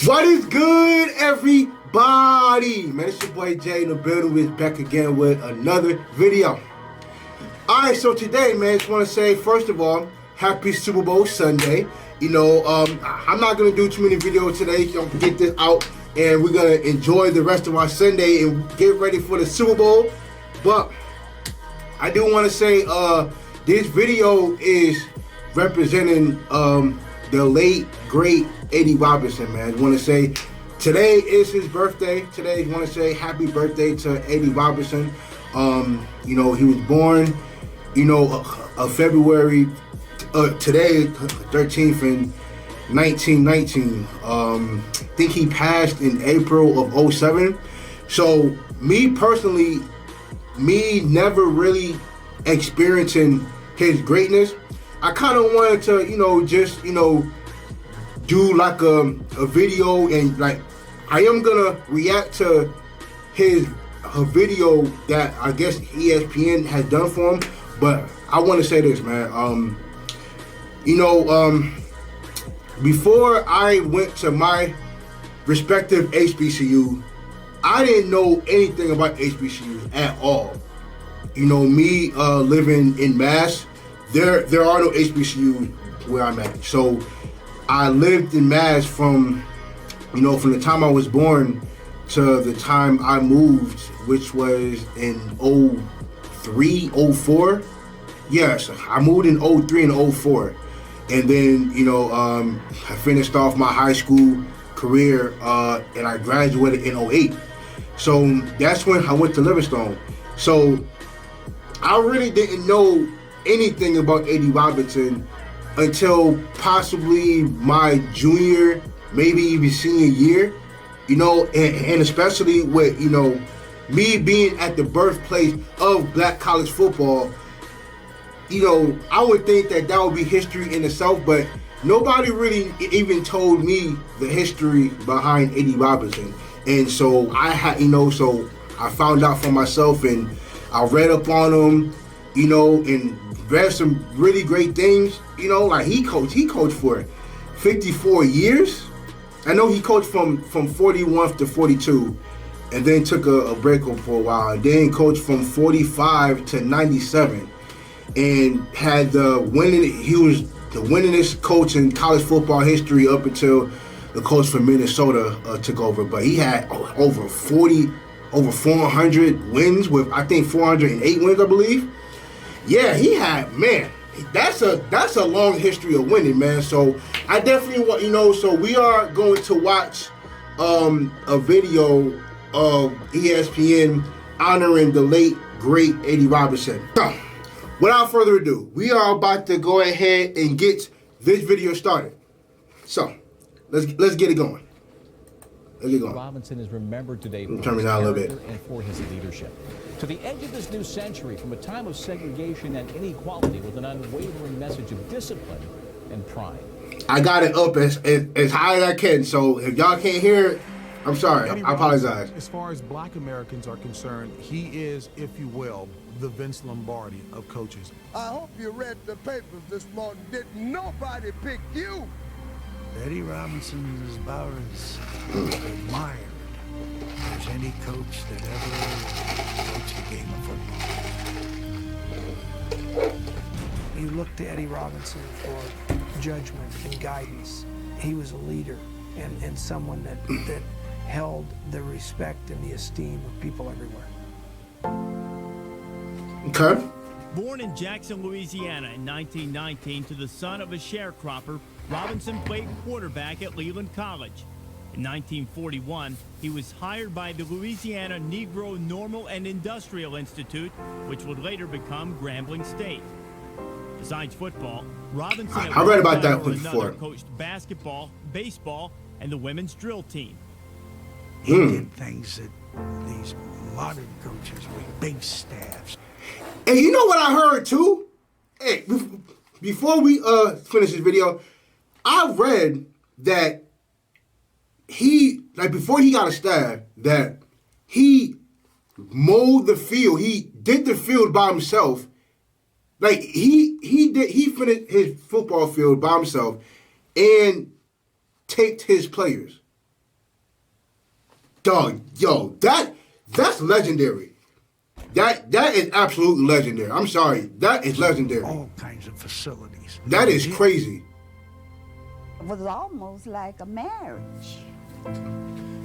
What is good, everybody? Man, it's your boy Jay in the building. We're back again with another video. Alright, so today, man, I just want to say, first of all, happy Super Bowl Sunday. You know, I'm not going to do too many videos today. So get this out, and we're going to enjoy the rest of our Sunday and get ready for the Super Bowl. But I do want to say, this video is representing the late, great Eddie Robinson, man. I want to say today is his birthday. Today, I want to say happy birthday to Eddie Robinson. You know, he was born, you know, February, today, 13th in 1919. I think he passed in April of 07. So, me personally, me never really experiencing his greatness, I kind of wanted to, you know, just, you know, do like a video, and like I am gonna react to a video that I guess ESPN has done for him. But I want to say this, man. You know, before I went to my respective HBCU, I didn't know anything about HBCUs at all. You know, me living in Mass, there are no HBCUs where I'm at. So I lived in Mass from, you know, from the time I was born to the time I moved, which was in 03, 04. Yes, I moved in 03 and 04. And then, you know, I finished off my high school career and I graduated in 08. So that's when I went to Livingstone. So I really didn't know anything about Eddie Robinson until possibly my junior, maybe even senior year, you know, and especially with, you know, me being at the birthplace of black college football. You know, I would think that would be history in itself, but nobody really even told me the history behind Eddie Robinson. And so I had, you know, so I found out for myself, and I read up on him, you know, and read some really great things. You know, like he coached for 54 years. I know he coached from 41 to 42, and then took a break for a while, and then coached from 45 to 97, and had he was the winningest coach in college football history up until the coach from Minnesota took over. But he had over 400 wins, with I think 408 wins, I believe. Yeah, he had, man, that's a long history of winning, man. So I definitely want, you know, so we are going to watch a video of ESPN honoring the late, great Eddie Robinson. So, without further ado, we are about to go ahead and get this video started. So, let's get it going. Robinson is remembered today for his character and for his leadership. To the edge of this new century, from a time of segregation and inequality, with an unwavering message of discipline and pride. I got it up as high as I can, so if y'all can't hear it, I'm sorry. I apologize. As far as black Americans are concerned, he is, if you will, the Vince Lombardi of coaches. I hope you read the papers this morning. Didn't nobody pick you? Eddie Robinson is about as admired as any coach that ever coached the game of football. You look to Eddie Robinson for judgment and guidance. He was a leader and someone that held the respect and the esteem of people everywhere. Okay. Born in Jackson, Louisiana in 1919 to the son of a sharecropper, Robinson played quarterback at Leland College. In 1941, he was hired by the Louisiana Negro Normal and Industrial Institute, which would later become Grambling State. Besides football, Robinson I read about that before. Coached basketball, baseball, and the women's drill team. He did things that these modern coaches with big staffs. And you know what I heard too? Hey, before we finish this video, I read that before he got a staff, that he mowed the field. He did the field by himself. Like he finished his football field by himself and taped his players. Dog, yo, that's legendary. That is absolutely legendary. I'm sorry, that is legendary. All kinds of facilities. That is crazy. It was almost like a marriage.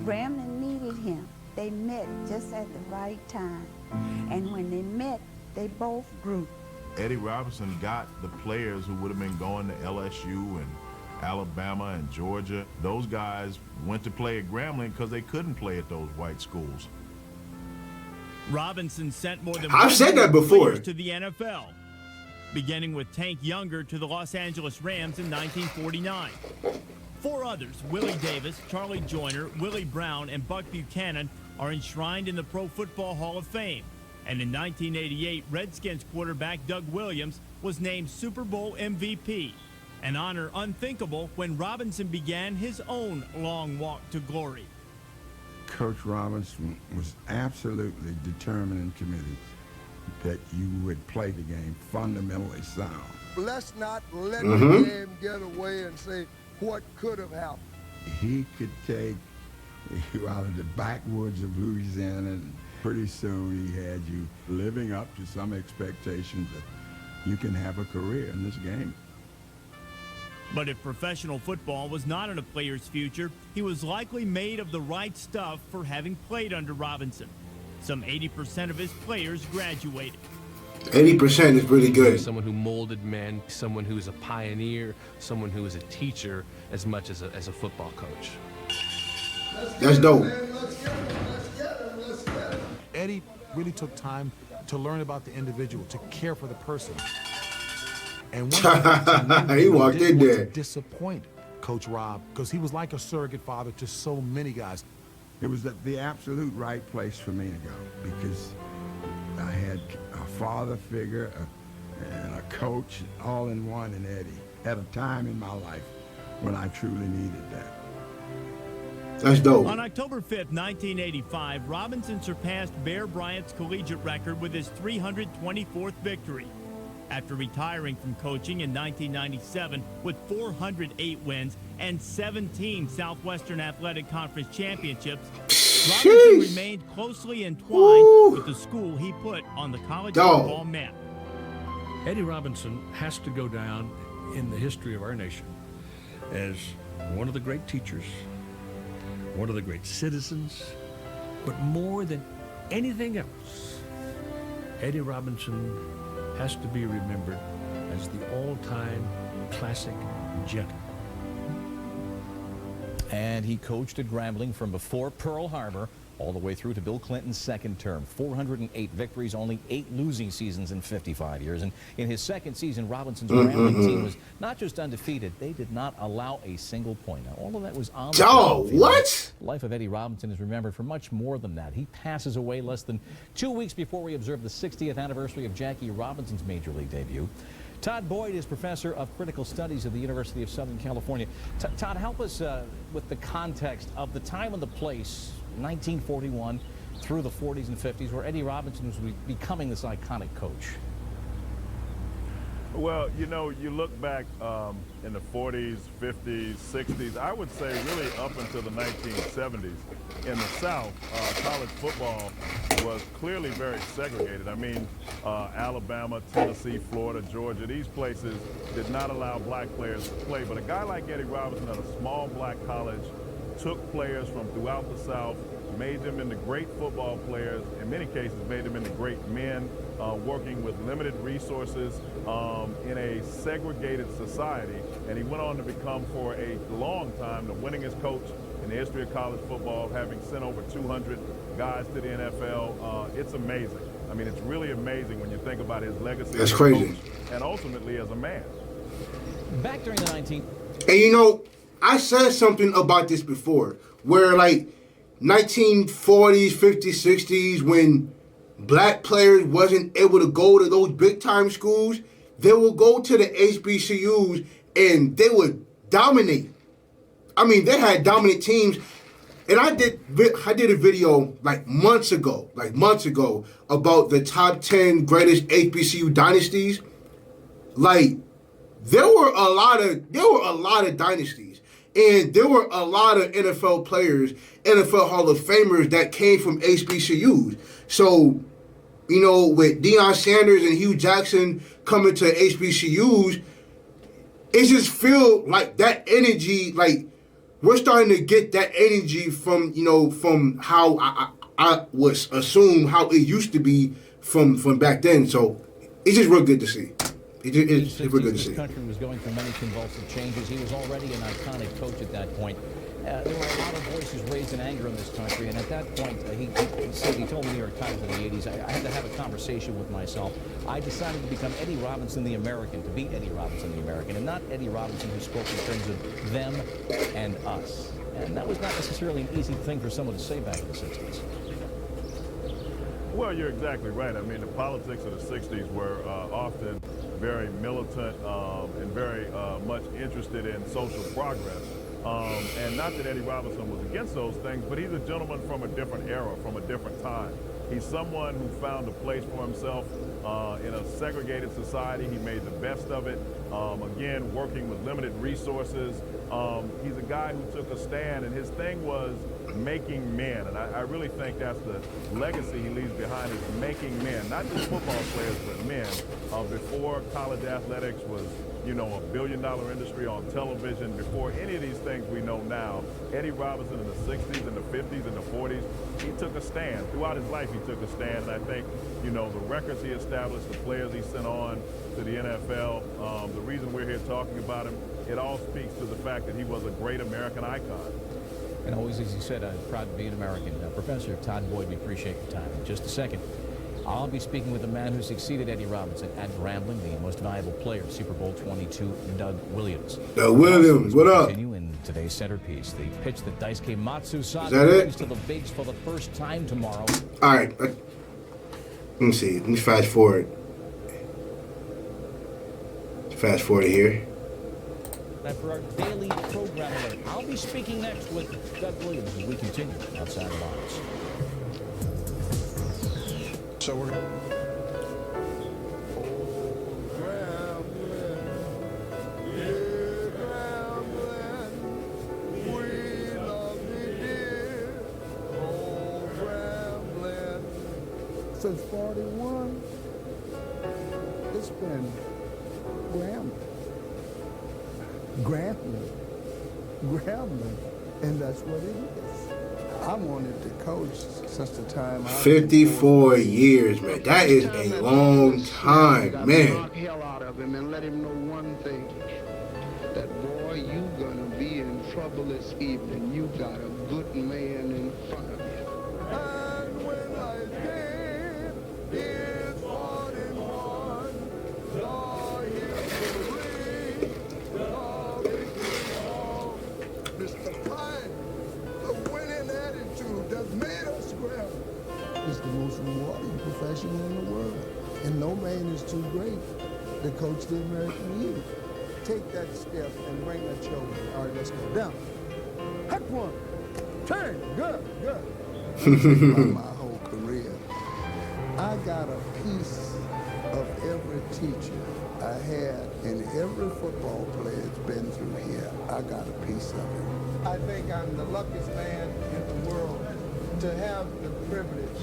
Grambling needed him. They met just at the right time. And when they met, they both grew. Eddie Robinson got the players who would have been going to LSU and Alabama and Georgia. Those guys went to play at Grambling because they couldn't play at those white schools. Robinson sent more than I've said that before players to the NFL, beginning with Tank Younger to the Los Angeles Rams in 1949. 4 others, Willie Davis, Charlie Joyner, Willie Brown, and Buck Buchanan, are enshrined in the Pro Football Hall of Fame. And in 1988, Redskins quarterback Doug Williams was named Super Bowl MVP, an honor unthinkable when Robinson began his own long walk to glory. Coach Robinson was absolutely determined and committed that you would play the game fundamentally sound. Let's not let the game get away and say what could have happened. He could take you out of the backwoods of Louisiana, and pretty soon he had you living up to some expectations that you can have a career in this game. But if professional football was not in a player's future, he was likely made of the right stuff for having played under Robinson. Some 80% of his players graduated. 80% is really good. Someone who molded men, someone who is a pioneer, someone who is a teacher as much as a football coach. That's dope. Eddie really took time to learn about the individual, to care for the person. And He walked in there. To disappoint Coach Rob, because he was like a surrogate father to so many guys. It was the absolute right place for me to go because I had a father figure and a coach all in one in Eddie at a time in my life when I truly needed that. That's dope. On October 5th, 1985, Robinson surpassed Bear Bryant's collegiate record with his 324th victory. After retiring from coaching in 1997 with 408 wins and 17 Southwestern Athletic Conference championships, Robinson remained closely entwined with the school he put on the college football map. Eddie Robinson has to go down in the history of our nation as one of the great teachers, one of the great citizens, but more than anything else, Eddie Robinson has to be remembered as the all-time classic gentleman. And he coached at Grambling from before Pearl Harbor all the way through to Bill Clinton's second term. 408 victories, only 8 losing seasons in 55 years. And in his second season, Robinson's Grambling team was not just undefeated, they did not allow a single point. Now, all of that was on the field. What? The life of Eddie Robinson is remembered for much more than that. He passes away less than 2 weeks before we observe the 60th anniversary of Jackie Robinson's Major League debut. Todd Boyd is professor of critical studies at the University of Southern California. Todd, help us with the context of the time and the place, 1941 through the 40s and 50s, where Eddie Robinson was becoming this iconic coach. Well, you know, you look back in the 40s, 50s, 60s, I would say really up until the 1970s. In the South, college football was clearly very segregated. I mean, Alabama, Tennessee, Florida, Georgia, these places did not allow black players to play. But a guy like Eddie Robinson at a small black college took players from throughout the South, made them into great football players, in many cases made them into great men, working with limited resources in a segregated society. And he went on to become, for a long time, the winningest coach in the history of college football, having sent over 200 guys to the NFL. It's amazing. I mean, it's really amazing when you think about his legacy as a coach and ultimately as a man. Back during the And you know, I said something about this before, where like 1940s, 50s, 60s, when black players wasn't able to go to those big time schools, they would go to the HBCUs and they would dominate. I mean, they had dominant teams. And I did a video like months ago about the top 10 greatest HBCU dynasties. Like, there were a lot of dynasties. And there were a lot of NFL players, NFL Hall of Famers that came from HBCUs. So, you know, with Deion Sanders and Hugh Jackson coming to HBCUs, it just feel like that energy, like we're starting to get that energy from, you know, from how I would assume how it used to be from back then. So it's just real good to see. It's real good to see. This country was going through many convulsive changes. He was already an iconic coach at that point. There were a lot of voices raised in anger in this country, and at that point, he said, he told the New York Times in the 80s, I had to have a conversation with myself. I decided to become Eddie Robinson the American, to be Eddie Robinson the American, and not Eddie Robinson who spoke in terms of them and us. And that was not necessarily an easy thing for someone to say back in the 60s. Well, you're exactly right. I mean, the politics of the 60s were often very militant and very much interested in social progress. And not that Eddie Robinson was against those things, but he's a gentleman from a different era, from a different time. He's someone who found a place for himself in a segregated society. He made the best of it. Again, working with limited resources. He's a guy who took a stand, and his thing was making men. And I really think that's the legacy he leaves behind, is making men, not just football players, but men. Before college athletics was, you know, $1 billion industry on television, before any of these things we know now, Eddie Robinson in the 60s and the 50s and the 40s, he took a stand. Throughout his life, he took a stand. And I think, you know, the records he established, the players he sent on to the NFL, the reason we're here talking about him, it all speaks to the fact that he was a great American icon. And always, as you said, I'm proud to be an American. Professor Todd Boyd, we appreciate your time. In just a second, I'll be speaking with the man who succeeded Eddie Robinson at Grambling, the most valuable player, Super Bowl 22, Doug Williams. Doug Williams, what up? Continue in today's centerpiece, the pitch that Daisuke Matsusaka brings to the Bigs for the first time tomorrow. All right, let me see. Let me fast forward. Fast forward here. And for our daily program alert, I'll be speaking next with Doug Williams as we continue Outside the Box. So we're Since 41, it's been Grambling, and that's what it is. I wanted to coach since the time I 54 years, man. That is a long time, man. Knock hell out of him and let him know one thing: that boy, you gonna be in trouble this evening. You got a good man in front of you. And when I did, it's 41. Saw him free, Mr. Pine, the winning attitude that made us scramble. It's the most rewarding profession in the world. And no man is too great to coach the American youth. Take that step and bring that shoulder. All right, let's go down. Heck one. Turn. Good. My whole career, I got a piece of every teacher I had, and every football player that's been through here, I got a piece of it. I think I'm the luckiest man in the world to have the privilege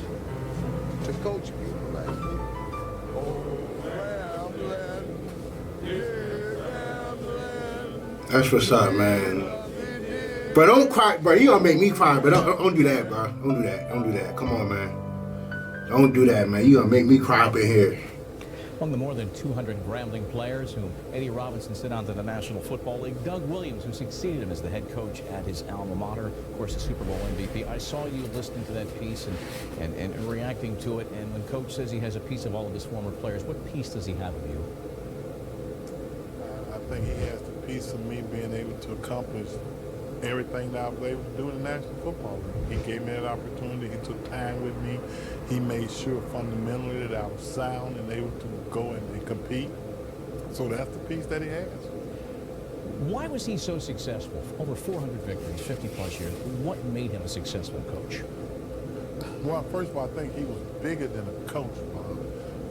to coach people like me. Oh, Grambling, Grambling. That's what's up, man. Bro, don't cry, bro. You gonna make me cry, but don't do that, bro. Don't do that. Come on, man. Don't do that, man. You gonna make me cry up in here. Among the more than 200 Grambling players whom Eddie Robinson sent on to the National Football League, Doug Williams, who succeeded him as the head coach at his alma mater, of course, the Super Bowl MVP. I saw you listening to that piece and reacting to it. And when Coach says he has a piece of all of his former players, what piece does he have of you? I think he has the piece of me being able to accomplish everything that I was able to do in the National Football League. He gave me that opportunity. He took time with me. He made sure fundamentally that I was sound and able to go and compete. So that's the piece that he has. Why was he so successful? Over 400 victories, 50-plus years. What made him a successful coach? Well, first of all, I think he was bigger than a coach, Bob.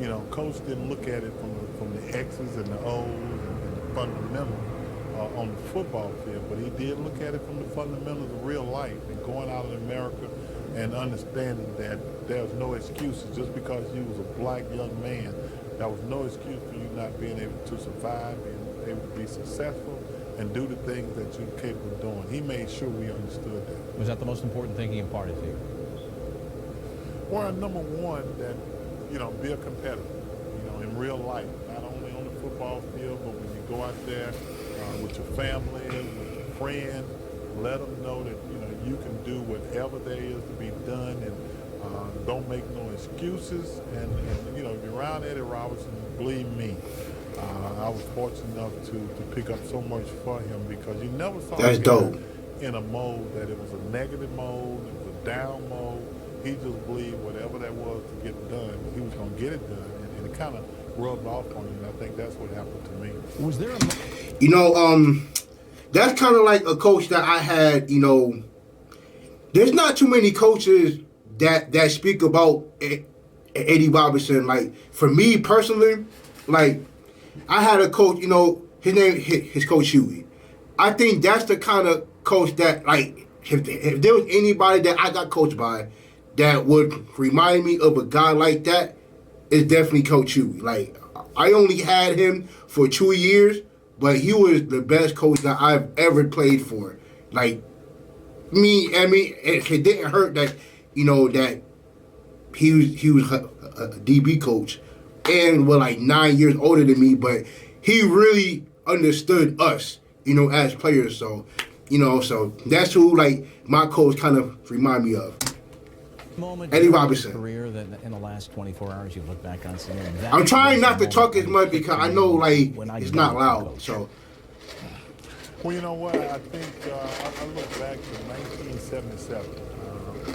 You know, coach didn't look at it from the X's and the O's and the fundamentals. on the football field, but he did look at it from the fundamentals of real life and going out in America and understanding that there's no excuses. Just because you was a black young man, there was no excuse for you not being able to survive, being able to be successful, and do the things that you're capable of doing. He made sure we understood that. Was that the most important thing he imparted to you? Well, number one, that, be a competitor, in real life, not only on the football field, but when you go out there with your family, with your friends, let them know that, you can do whatever there is to be done, and don't make no excuses. And if you're around Eddie Robinson, believe me, I was fortunate enough to pick up so much for him, because you never saw him in a mode that it was a negative mode, it was a down mode. He just believed whatever that was to get done, he was going to get it done, and it kind of rubbed off on him. And I think that's what happened to me. Was there that's kind of like a coach that I had, there's not too many coaches that speak about Eddie Robinson. Like, for me personally, like, I had a coach, his Coach Huey. I think that's the kind of coach that, like, if there was anybody that I got coached by that would remind me of a guy like that, it's definitely Coach Huey. Like, I only had him for 2 years, but he was the best coach that I've ever played for. Like, it didn't hurt that, that he was a DB coach and was like 9 years older than me, but he really understood us, as players. So, so that's who, like, my coach kind of remind me of. Eddie Robinson. Career that in the last 24 hours you look back on saying, I'm trying not to talk as much because I know, like, it's not loud. So. Well, you know what? I think I look back to 1977.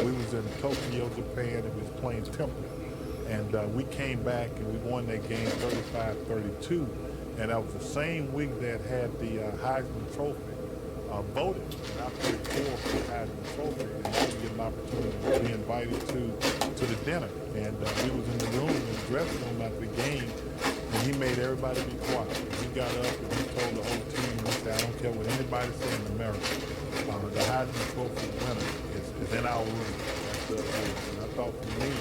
We was in Tokyo, Japan, and we was playing Temple. And we came back and we won that game 35-32. And that was the same week that had the Heisman Trophy voted. And I played for the Heisman Trophy, and I would get an opportunity to be invited to the dinner. And we was in the room, in the dressing room after the game, and he made everybody be quiet. He got up and he told the whole team, he said, I don't care what anybody say in America. The Heisman Trophy winner is in our room. That's and I thought for me,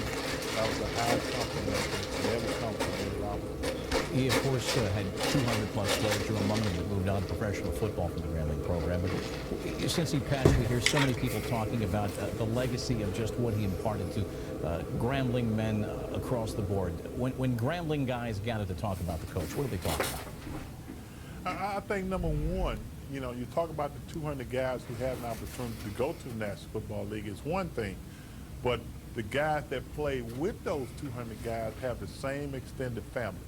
that was a high compliment to ever come from Eddie Robinson. He, of course, had 200-plus players. You're among them that moved on to professional football from the Grambling program. But since he passed, we hear so many people talking about the legacy of just what he imparted to Grambling men across the board. When Grambling guys gathered to talk about the coach, what do they talk about? I think, number one, you talk about the 200 guys who had an opportunity to go to the National Football League is one thing, but the guys that play with those 200 guys have the same extended family.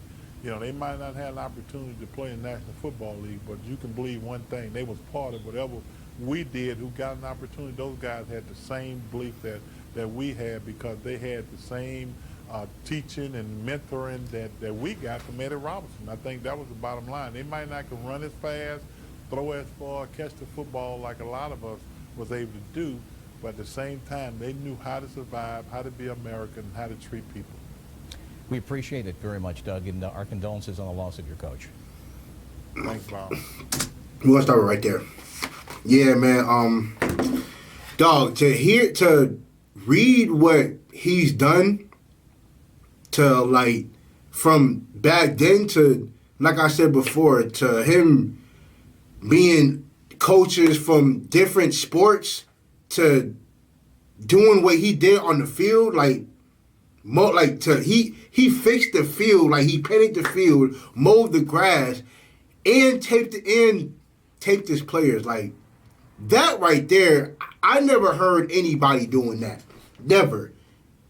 They might not have an opportunity to play in the National Football League, but you can believe one thing, they was part of whatever we did who got an opportunity. Those guys had the same belief that we had, because they had the same teaching and mentoring that we got from Eddie Robinson. I think that was the bottom line. They might not can run as fast, throw as far, catch the football like a lot of us was able to do, but at the same time, they knew how to survive, how to be American, how to treat people. We appreciate it very much, Doug, and our condolences on the loss of your coach. Thanks, Bob. We want to start right there. Yeah, man. Dog, to read what he's done, to, like, from back then to, like I said before, to him being coaches from different sports, to doing what he did on the field, he fixed the field, like he painted the field, mowed the grass, and taped his players. Like, that right there, I never heard anybody doing that. Never.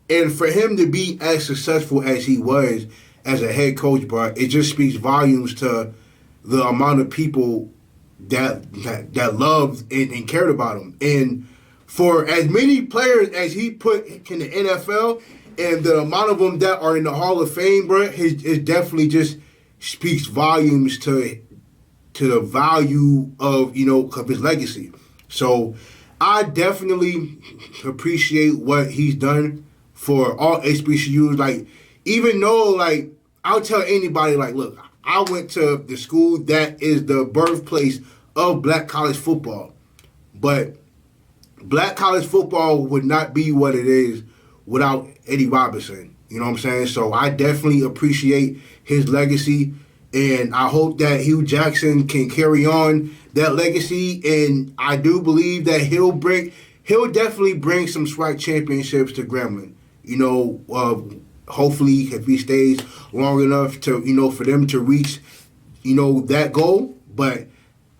And for him to be as successful as he was as a head coach, bro, it just speaks volumes to the amount of people that loved and cared about him. And for as many players as he put in the NFL, and the amount of them that are in the Hall of Fame, bro, it definitely just speaks volumes to the value of, of his legacy. So I definitely appreciate what he's done for all HBCUs. Like, even though, like, I'll tell anybody, like, look, I went to the school that is the birthplace of black college football. But black college football would not be what it is without Eddie Robinson. You know what I'm saying? So I definitely appreciate his legacy, and I hope that Hugh Jackson can carry on that legacy. And I do believe that he'll definitely bring some SWAC championships to Grambling. You know, hopefully if he stays long enough to, you know, for them to reach, you know, that goal. But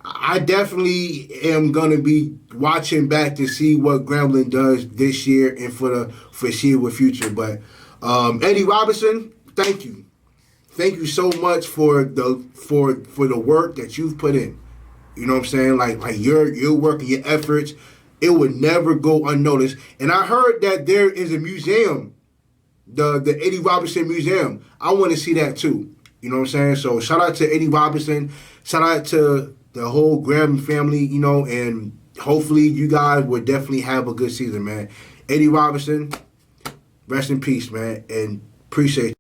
I definitely am going to be watching back to see what Grambling does this year and for the foreseeable future. But Eddie Robinson, thank you. Thank you so much for the work that you've put in. You know what I'm saying? Like your work and your efforts, it would never go unnoticed. And I heard that there is a museum, the Eddie Robinson Museum. I want to see that too. You know what I'm saying? So shout out to Eddie Robinson. Shout out to the whole Grambling family, you know, and hopefully you guys will definitely have a good season, man. Eddie Robinson, rest in peace, man, and appreciate